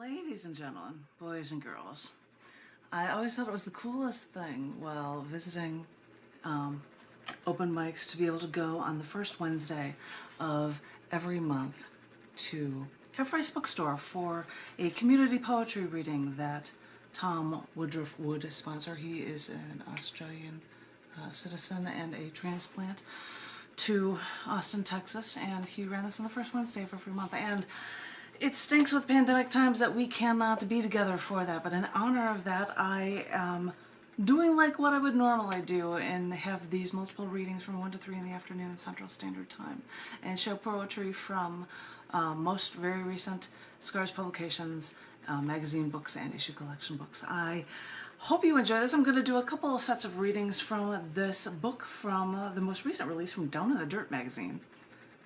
Ladies and gentlemen, boys and girls, I always thought it was the coolest thing while visiting open mics to be able to go on the first Wednesday of every month to Half-Price Bookstore for a community poetry reading that Tom Woodruff would sponsor. He is an Australian citizen and a transplant to Austin, Texas, and he ran this on the first Wednesday of every month. And it stinks with pandemic times that we cannot be together for that, but in honor of that, I am doing like what I would normally do and have these multiple readings from 1 to 3 in the afternoon Central Standard Time and show poetry from most very recent Scars publications, magazine books, and issue collection books. I hope you enjoy this. I'm going to do a couple of sets of readings from this book from the most recent release from Down in the Dirt magazine.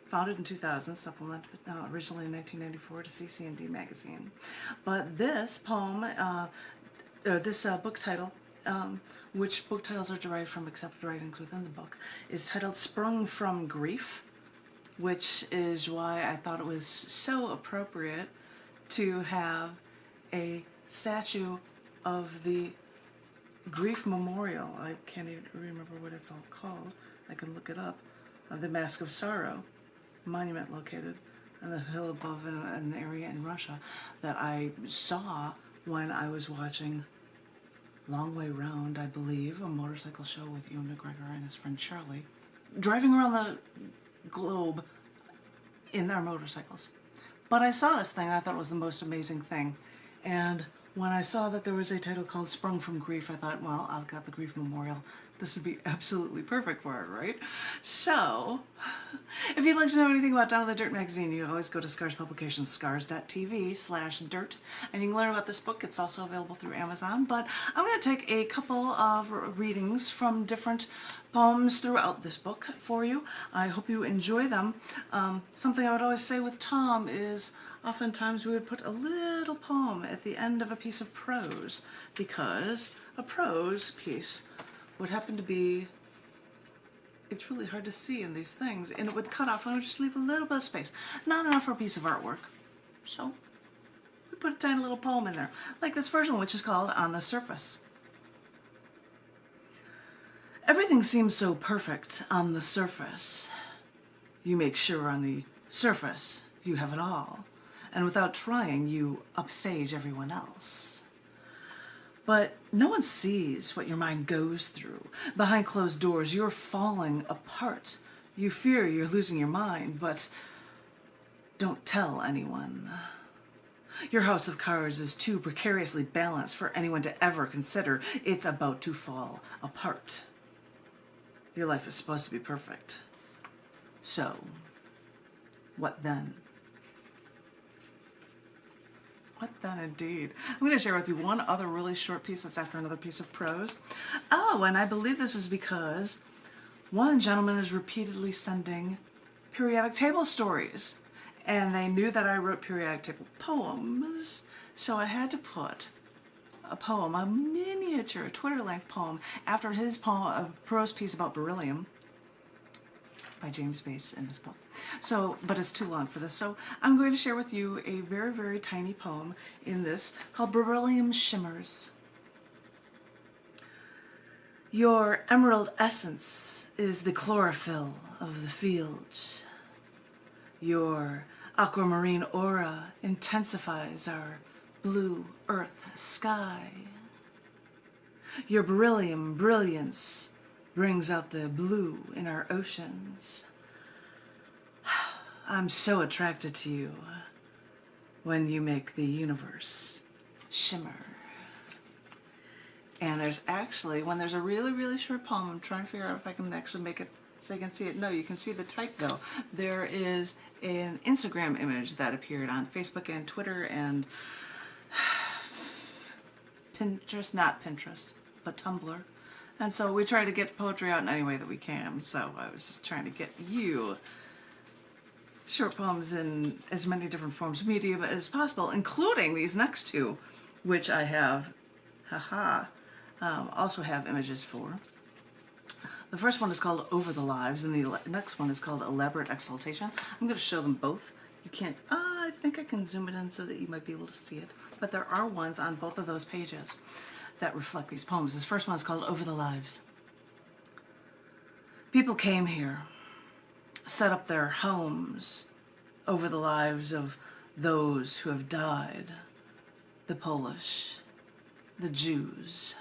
Founded in 2000, supplemented originally in 1994 to CC&D magazine. But this poem, this book title, which book titles are derived from accepted writings within the book, is titled Sprung from Grief, which is why I thought it was so appropriate to have a statue of the grief memorial. I can't even remember what it's all called. I can look it up. The Mask of Sorrow monument located on the hill above in an area in Russia that I saw when I was watching Long Way Round, I believe, a motorcycle show with Ewan McGregor and his friend Charlie, driving around the globe in their motorcycles. But I saw this thing and I thought it was the most amazing thing. And when I saw that there was a title called Sprung from Grief, I thought, well, I've got the Grief Memorial. This would be absolutely perfect for it, right? So, if you'd like to know anything about Down in the Dirt magazine, you always go to Scars Publications, scars.tv/dirt, and you can learn about this book. It's also available through Amazon, but I'm going to take a couple of readings from different poems throughout this book for you. I hope you enjoy them. Something I would always say with Tom is oftentimes we would put a little poem at the end of a piece of prose, because a prose piece would happen to be, it's really hard to see in these things, and it would cut off and it would just leave a little bit of space. Not enough for a piece of artwork. So we put a tiny little poem in there, like this first one, which is called On the Surface. Everything seems so perfect on the surface. You make sure on the surface you have it all, and without trying you upstage everyone else. But no one sees what your mind goes through. Behind closed doors, you're falling apart. You fear you're losing your mind, but don't tell anyone. Your house of cards is too precariously balanced for anyone to ever consider it's about to fall apart. Your life is supposed to be perfect. So, what then? What then, indeed? I'm going to share with you one other really short piece that's after another piece of prose. Oh, and I believe this is because one gentleman is repeatedly sending periodic table stories, and they knew that I wrote periodic table poems, so I had to put a poem, a miniature, a Twitter-length poem, after his poem, a prose piece about beryllium by James Bass in this book. So, but it's too long for this, so I'm going to share with you a very, very tiny poem in this called Beryllium Shimmers. Your emerald essence is the chlorophyll of the fields. Your aquamarine aura intensifies our blue earth sky. Your beryllium brilliance brings out the blue in our oceans. I'm so attracted to you when you make the universe shimmer. And there's actually, when there's a really, really short poem, I'm trying to figure out if I can actually make it so you can see it. No, you can see the type though. There is an Instagram image that appeared on Facebook and Twitter and Pinterest, not Pinterest, but Tumblr. And so we try to get poetry out in any way that we can. So I was just trying to get you short poems in as many different forms of media as possible, including these next two, which I have, also have images for. The first one is called Over the Lives, and the next one is called Elaborate Exaltation. I'm going to show them both. You can't, I think I can zoom it in so that you might be able to see it. But there are ones on both of those pages that reflect these poems. This first one is called Over the Lives. People came here, set up their homes over the lives of those who have died, the Polish, the Jews.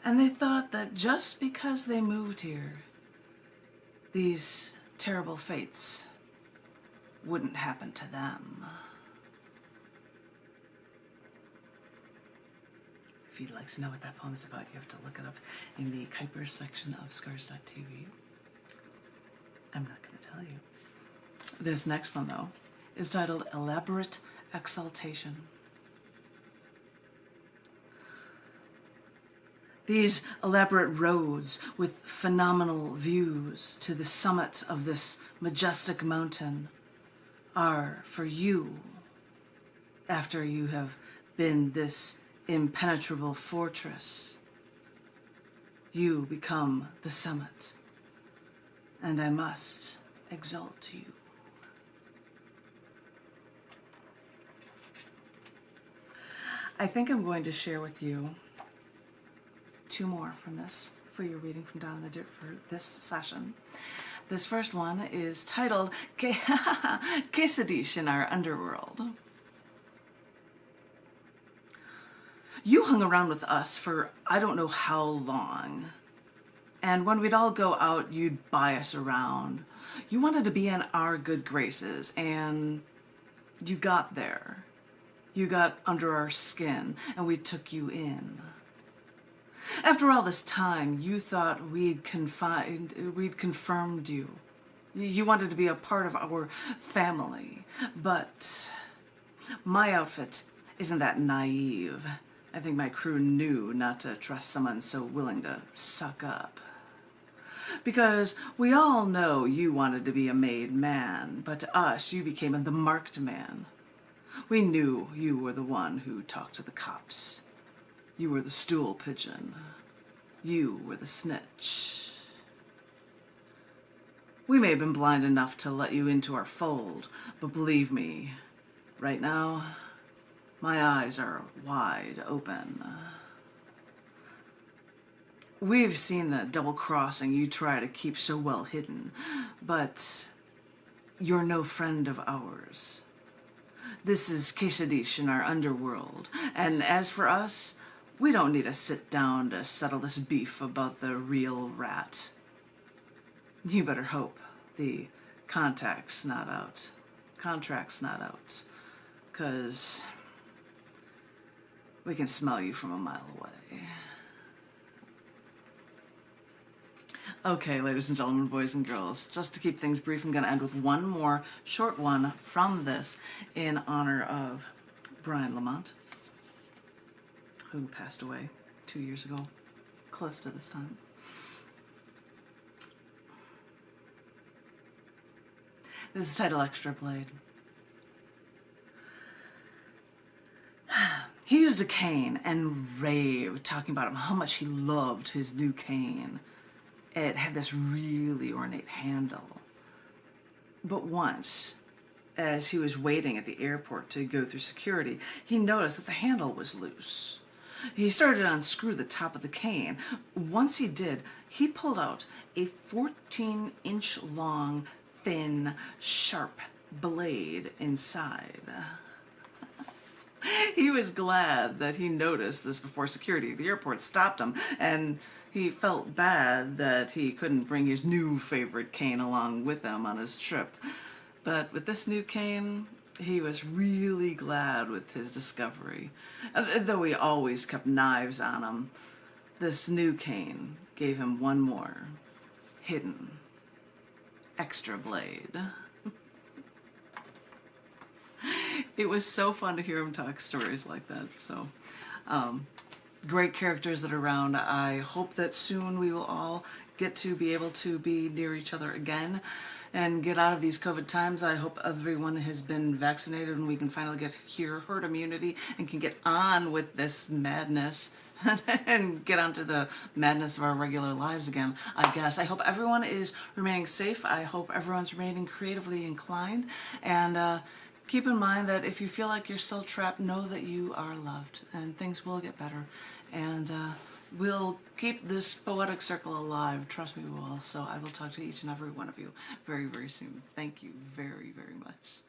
And they thought that just because they moved here, these terrible fates wouldn't happen to them. If you'd like to know what that poem is about, you have to look it up in the Kuypers section of Scars.tv. I'm not going to tell you. This next one, though, is titled Elaborate Exaltation. These elaborate roads with phenomenal views to the summit of this majestic mountain are for you after you have been this impenetrable fortress. You become the summit, and I must exalt you. I think I'm going to share with you two more from this for your reading from Down in the Dirt for this session. This first one is titled Quesadich in Our Underworld. You hung around with us for I don't know how long. And when we'd all go out, you'd buy us around. You wanted to be in our good graces, and you got there. You got under our skin, and we took you in. After all this time, you thought we'd confirmed you. You wanted to be a part of our family. But my outfit isn't that naive. I think my crew knew not to trust someone so willing to suck up. Because we all know you wanted to be a made man, but to us, you became the marked man. We knew you were the one who talked to the cops. You were the stool pigeon. You were the snitch. We may have been blind enough to let you into our fold, but believe me, right now, my eyes are wide open. We've seen the double-crossing you try to keep so well hidden, but you're no friend of ours. This is Quesadich in Our Underworld, and as for us, we don't need to sit down to settle this beef about the real rat. You better hope the contract's not out, 'cause we can smell you from a mile away. Okay, ladies and gentlemen, boys and girls, just to keep things brief, I'm going to end with one more short one from this in honor of Brian Lamont, who passed away 2 years ago, close to this time. This is titled Extra Blade. He used a cane and raved, talking about how much he loved his new cane. It had this really ornate handle. But once, as he was waiting at the airport to go through security, he noticed that the handle was loose. He started to unscrew the top of the cane. Once he did, he pulled out a 14-inch long, thin, sharp blade inside. He was glad that he noticed this before security at the airport stopped him, and he felt bad that he couldn't bring his new favorite cane along with him on his trip. But with this new cane, he was really glad with his discovery. Though he always kept knives on him, this new cane gave him one more hidden extra blade. It was so fun to hear him talk stories like that. So, great characters that are around. I hope that soon we will all get to be able to be near each other again and get out of these COVID times. I hope everyone has been vaccinated and we can finally get herd immunity and can get on with this madness and get onto the madness of our regular lives again, I guess. I hope everyone is remaining safe. I hope everyone's remaining creatively inclined. And keep in mind that if you feel like you're still trapped, know that you are loved and things will get better. And we'll keep this poetic circle alive. Trust me, we will. So I will talk to each and every one of you very, very soon. Thank you very, very much.